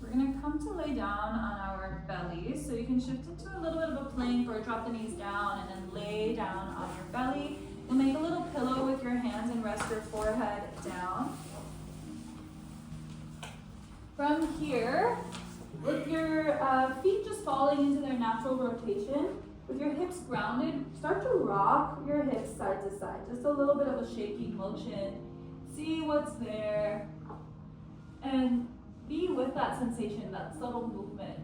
We're going to come to lay down on our belly, so you can shift into a little bit of a plank or drop the knees down and then lay down on your belly. You'll make a little pillow with your hands and rest your forehead down. From here, with your feet just falling into their natural rotation, with your hips grounded, start to rock your hips side to side. Just a little bit of a shaking motion. See what's there. And be with that sensation, that subtle movement.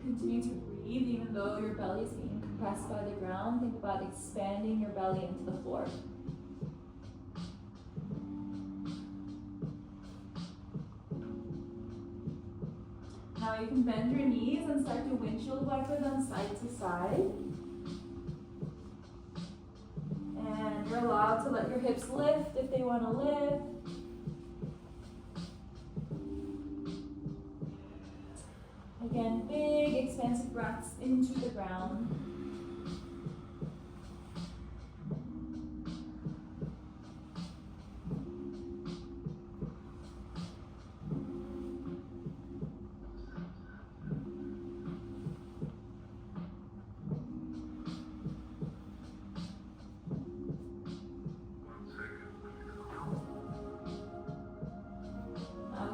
Continue to breathe even though your belly is being compressed by the ground. Think about expanding your belly into the floor. Now you can bend your knees and start to windshield wiper them side to side. And you're allowed to let your hips lift if they want to lift. Again, big expansive breaths into the ground.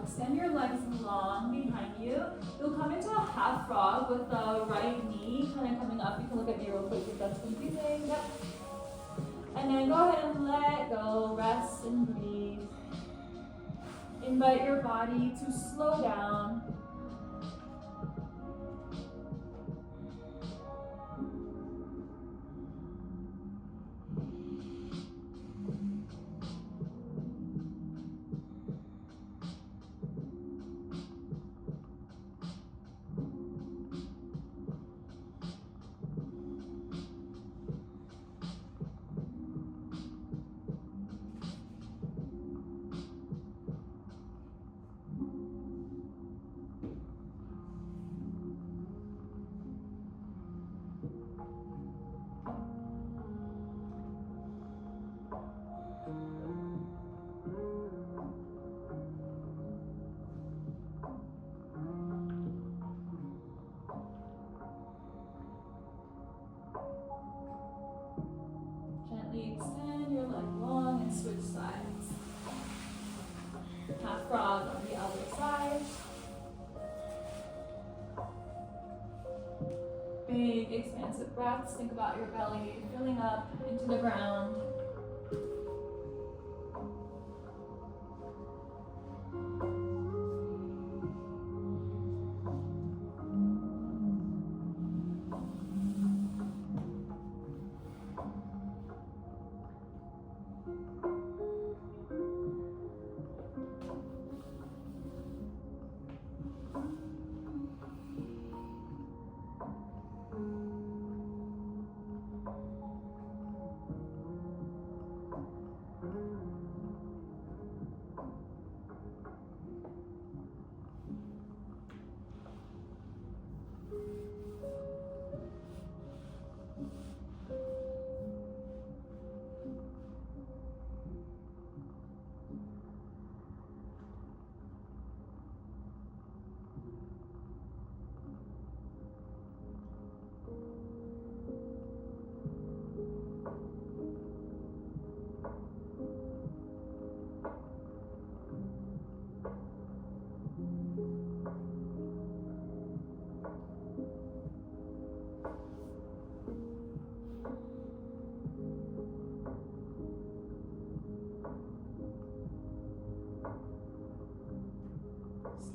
Extend your legs long behind you. You'll come into a half frog with the right knee kind of coming up. You can look at me real quick if that's confusing. Yep. And then go ahead and let go. Rest and breathe. Invite your body to slow down. Gently extend your leg long and switch sides. Half frog on the other side. Big expansive breaths. Think about your belly filling up into the ground.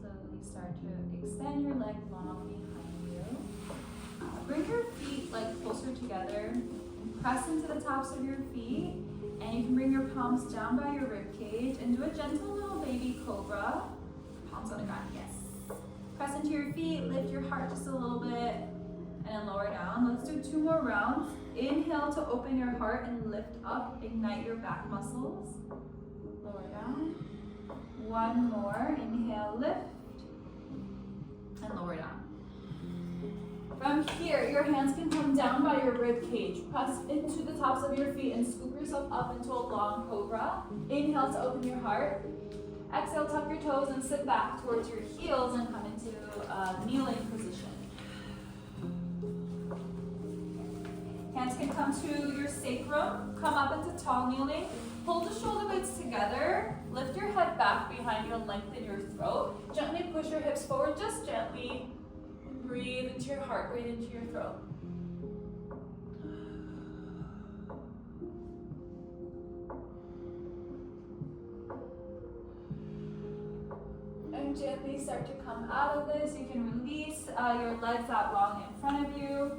slowly start to extend your leg long behind you. Bring your feet like closer together. Press into the tops of your feet, and you can bring your palms down by your rib cage and do a gentle little baby cobra. Palms on the ground, yes. Press into your feet, lift your heart just a little bit, and then lower down. Let's do 2 more rounds. Inhale to open your heart and lift up, ignite your back muscles. Lower down. 1 more, inhale, lift, and lower down. From here, your hands can come down by your rib cage. Press into the tops of your feet and scoop yourself up into a long cobra. Inhale to open your heart. Exhale, tuck your toes and sit back towards your heels and come into a kneeling position. Hands can come to your sacrum. Come up into tall kneeling. Hold the shoulder blades together. Lift your head back behind you and lengthen your throat. Gently push your hips forward, just gently. Breathe into your heart, breathe into your throat. And gently start to come out of this. You can release your legs out long in front of you.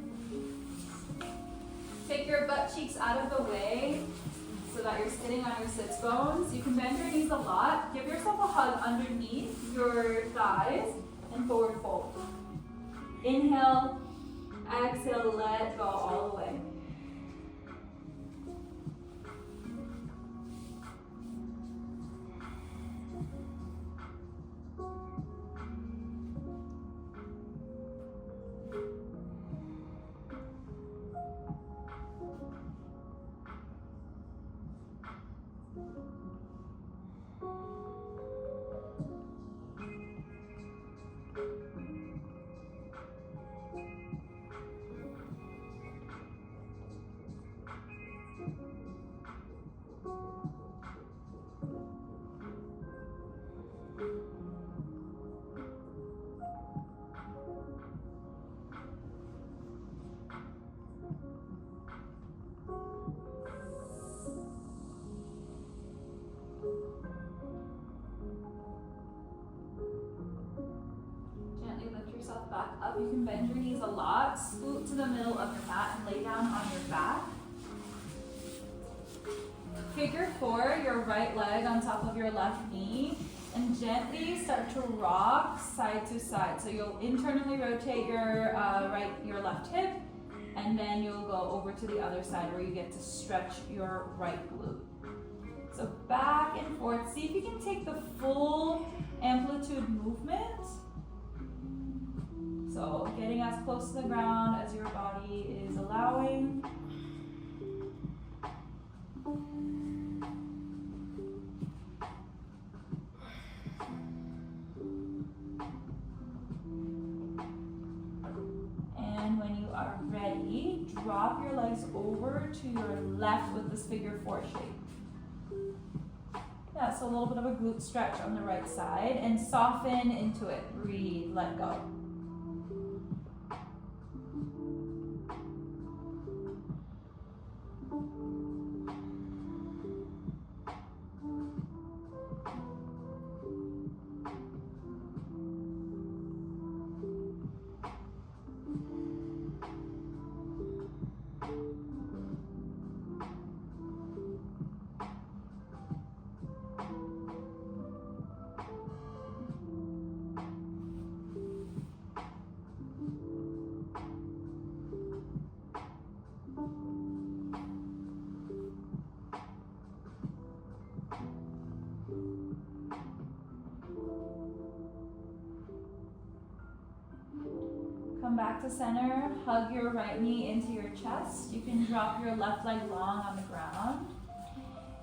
Take your butt cheeks out of the way so that you're sitting on your sits bones. You can bend your knees a lot. Give yourself a hug underneath your thighs and forward fold. Inhale, exhale, let go all the way. Back up. You can bend your knees a lot. Scoot to the middle of your mat and lay down on your back. Figure 4, your right leg on top of your left knee, and gently start to rock side to side. So you'll internally rotate your left hip, and then you'll go over to the other side where you get to stretch your right glute. So back and forth. See if you can take the full amplitude movement. So getting as close to the ground as your body is allowing. And when you are ready, drop your legs over to your left with this figure 4 shape. Yeah, so a little bit of a glute stretch on the right side and soften into it. Breathe, let go. Come back to center, hug your right knee into your chest. You can drop your left leg long on the ground.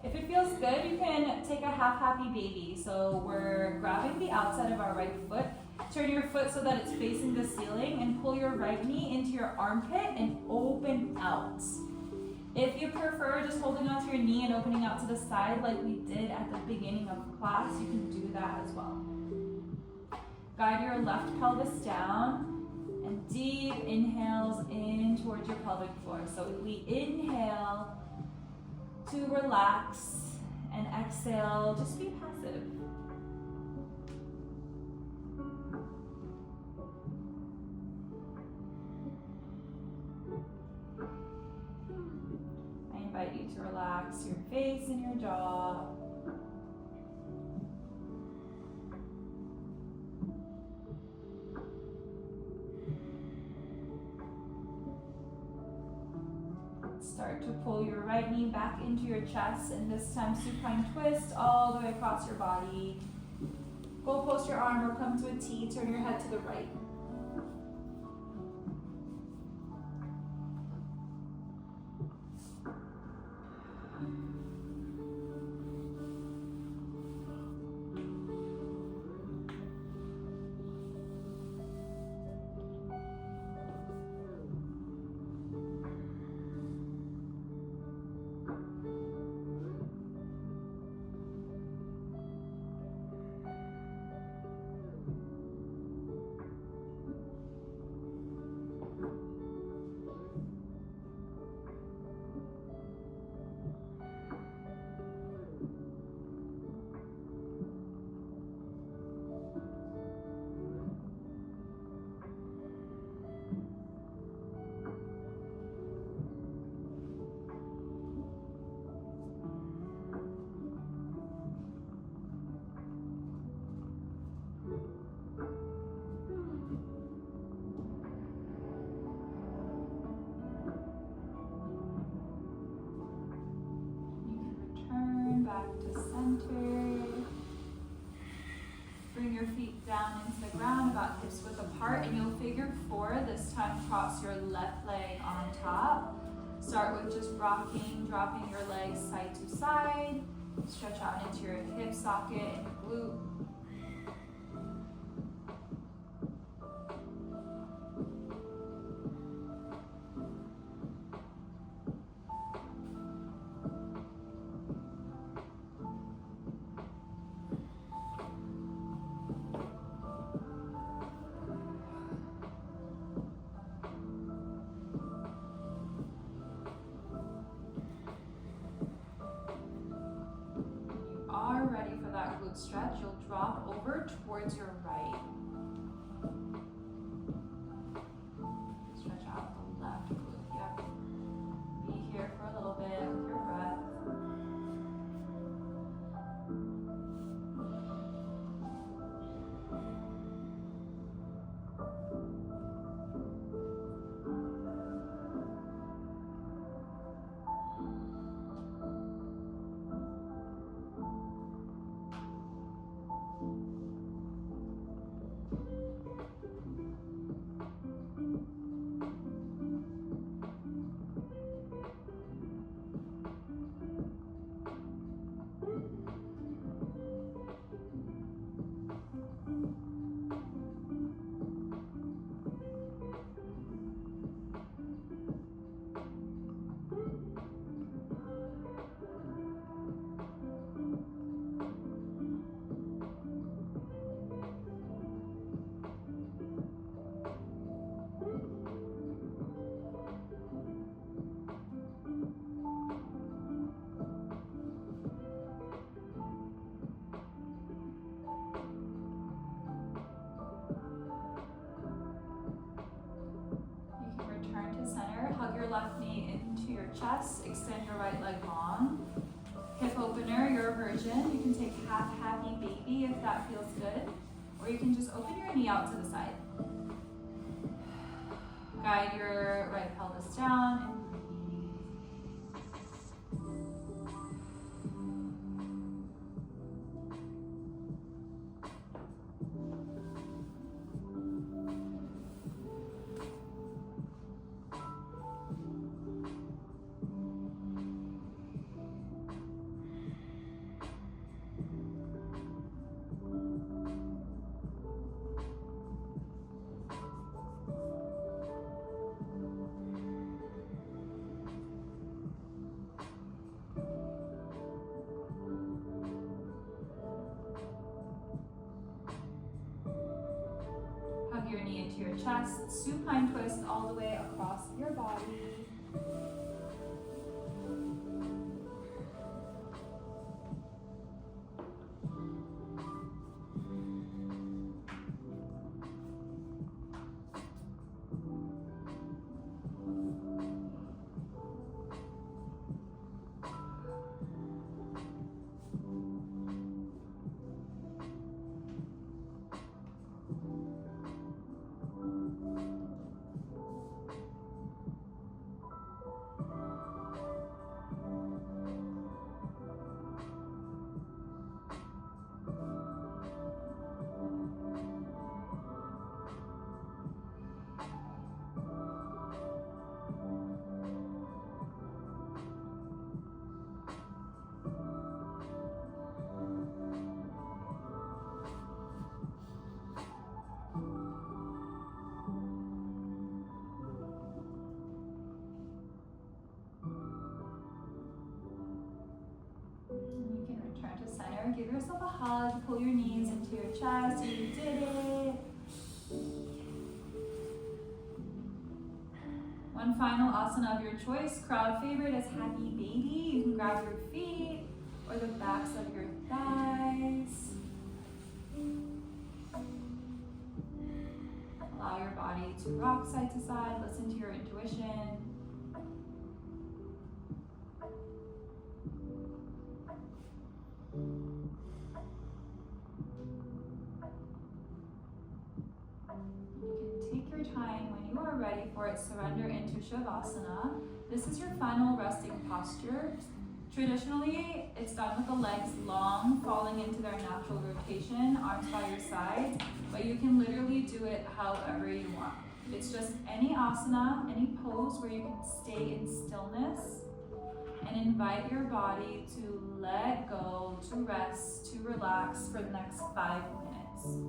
If it feels good, you can take a half happy baby. So we're grabbing the outside of our right foot. Turn your foot so that it's facing the ceiling and pull your right knee into your armpit and open out. If you prefer just holding onto your knee and opening out to the side like we did at the beginning of class, you can do that as well. Guide your left pelvis down. And deep inhales in towards your pelvic floor. So we inhale to relax and exhale, just be passive. to relax your face and your jaw. Start to pull your right knee back into your chest, and this time supine twist all the way across your body. Goal post your arm or come to a T, turn your head to the right. Back to center. Bring your feet down into the ground, about hips width apart, and you'll figure four. This time cross your left leg on top. Start with just rocking, dropping your legs side to side. Stretch out into your hip socket and your glute. Ready for that glute stretch, you'll drop over towards your right. Stretch out the left glute. Yep. Be here for a little bit with your breath. Hug your left knee into your chest, extend your right leg long. Hip opener, your version. You can take half happy baby if that feels good, or you can just open your knee out to the side. Guide your right pelvis down. Your knee into your chest, supine twist all the way across your body. center. Give yourself a hug, pull your knees into your chest. You did it. One final asana of your choice. Crowd favorite is happy baby. You can grab your feet or the backs of your thighs. Allow your body to rock side to side. Listen to your intuition. You can take your time. When you are ready for it, surrender into Shavasana. This is your final resting posture. Traditionally, it's done with the legs long, falling into their natural rotation, arms by your sides, but you can literally do it however you want. It's just any asana, any pose where you can stay in stillness and invite your body to let go, to rest, to relax for the next 5 minutes.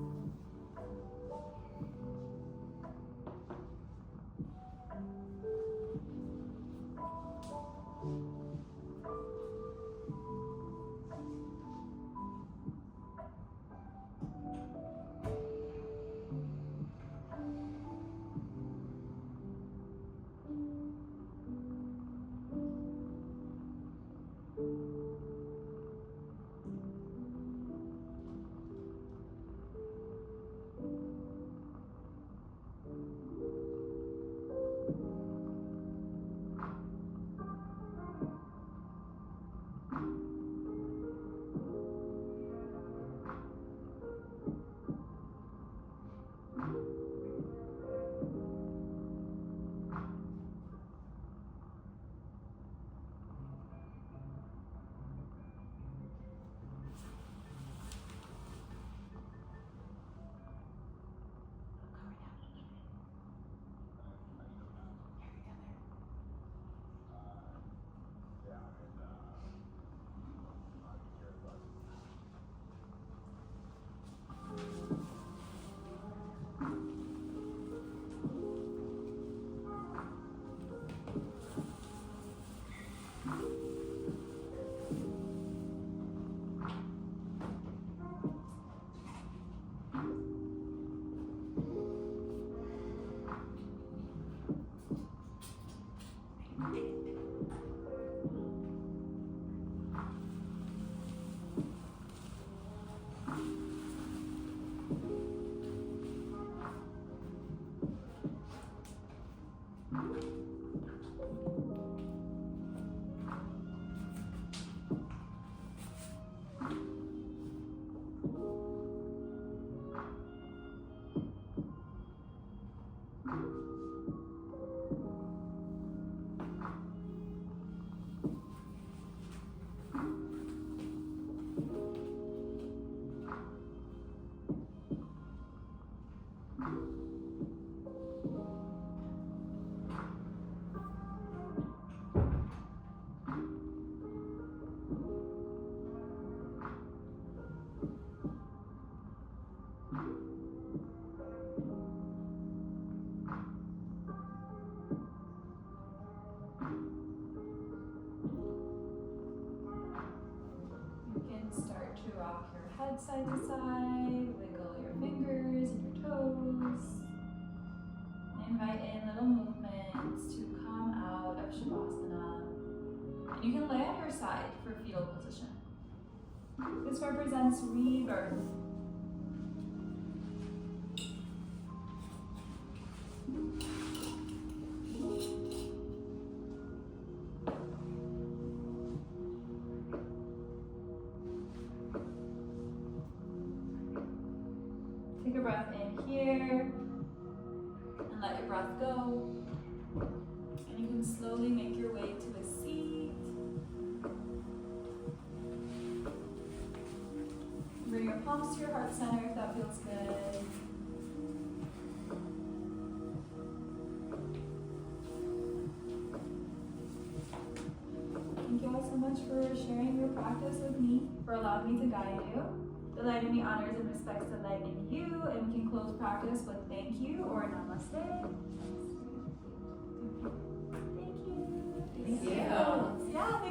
Head side to side, wiggle your fingers and your toes. Invite in little movements to come out of Shavasana. And you can lay on your side for fetal position. This represents rebirth. Take a breath in here and let your breath go. And you can slowly make your way to a seat. Bring your palms to your heart center if that feels good. Thank you all so much for sharing your practice with me, for allowing me to guide you. The light in me honors and respects the light in you, and we can close practice with thank you or namaste. Thank you. Thank you. Yeah, thanks.